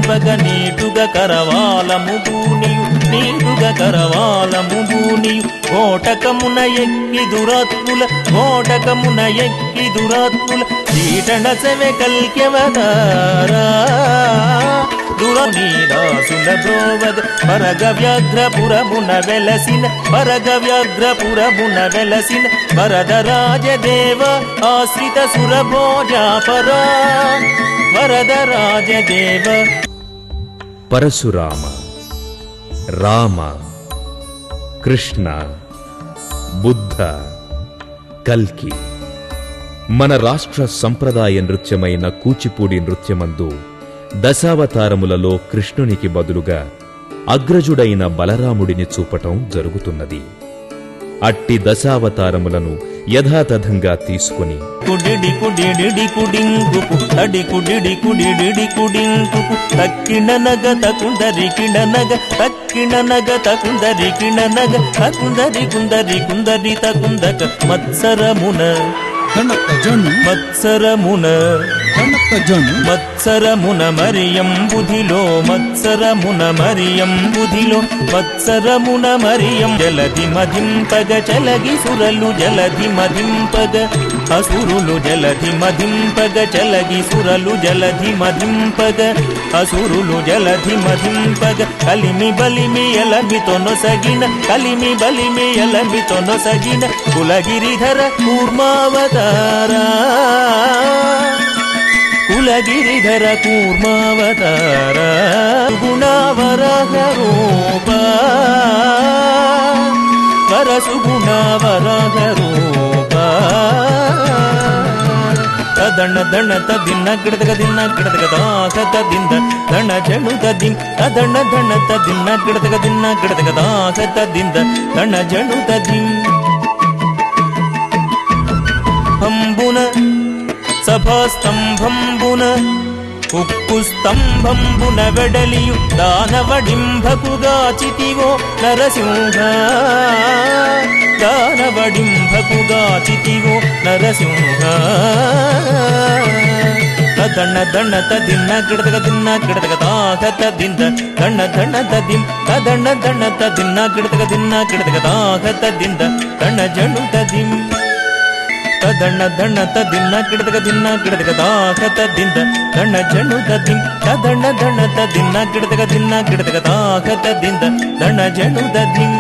మదింపగ నీటుగా కరవాలము బూనియు నీటుగా కరవాలము బూనియు కోటకమున ఎక్కి దురాత్ముల చీటణ సెవె కల్కెవతారా దురనీదాసుల బ్రోవద పరగవ్యాఘ్రపురమున వెలసిన వరదరాజదేవ ఆశ్రిత సురభోజాపరా వరదరాజదేవ. పరశురామ, రామ, కృష్ణ, బుద్ధ, కల్కి మన రాష్ట్ర సంప్రదాయ నృత్యమైన కూచిపూడి నృత్యమందు దశావతారములలో కృష్ణునికి బదులుగా అగ్రజుడైన బలరాముడిని చూపటం జరుగుతున్నది. అట్టి దశావతారములను యథాతథంగా తీసుకుని కుడిడి కుడిడి కుడింగుకు తడి కుడిడి కుడిడి కుడింగుకు తక్కిన నగ తకుందరి కిణ నగ తక్కిన నగ తకుందరి కిణ నగ తకుందరి కుందరి కుందరి తకుందక మత్సరమున మత్సరమున మరియం బుధిలో మత్సరమున మరియం జలధి మధింపగ చలగి సురలు జలధి మధింపగ అసురులు జలధి మధింపగ చలగి సురలు జలధి మధింపగ అసురులు జలధి మధింపగ కలిమి బలిమి ఎలమితో నొసగిన కులగిరిధర కూర్మావతారా గుణవరహ రూప వరసుగుణవరహ రూప తదణ దణ తదిన్న గిడదగ దిన్న గిడదగ దాస తదింద దణ జను తదిం తదణ దణ తదిన్న గిడదగ దిన్న గిడదగ దాస తదింద దణ జను తదిం అంబున సభాస్తంభంబున ఉక్కు స్తంభంబున వెడలియు దానవడింభకుగాచితివో నరసింహ తదణ దణ తదిన్న గిడదగ దిన్న గిడదగ దాస తదింద దణ దణ తదిం తదణ దణ తదిన్న గిడదగ దిన్న గిడదగ దాస తదింద దణ జను తదిం తదణ దణ తదిన్న గిడదగ దిన్న గిడదగ దాస తదింద దణ జను తదిం తదణ దణ తదిన్న గిడదగ దిన్న గిడదగ దాస తదింద దణ జను తదిం.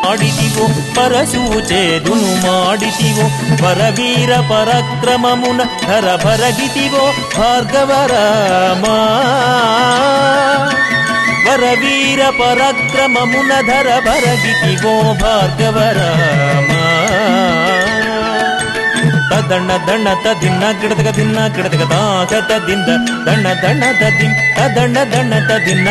ಮಾಡಿದಿವೋ ಪರಶೂಚೇದುನು ಮಾಡಿದಿವೋ ಪರವೀರ ಪರಾಕ್ರಮಮುನ ಧರಭರಗಿತಿವೋ ಭಾರ್ಗವರಾಮ ವರವೀರ ಪರಾಕ್ರಮಮುನ ಧರಭರಗಿತಿವೋ ಭಾರ್ಗವರಾಮ ತದಣ ದಣ ತದಿನ್ನ ಗಿಡದಗ ದಿನ್ನ ಗಿಡದಗ ದಾಸ ತದಿಂದ ದಣ ದಣ ತದಿಂ ತದಣ ದಣ ತದಿನ್ನ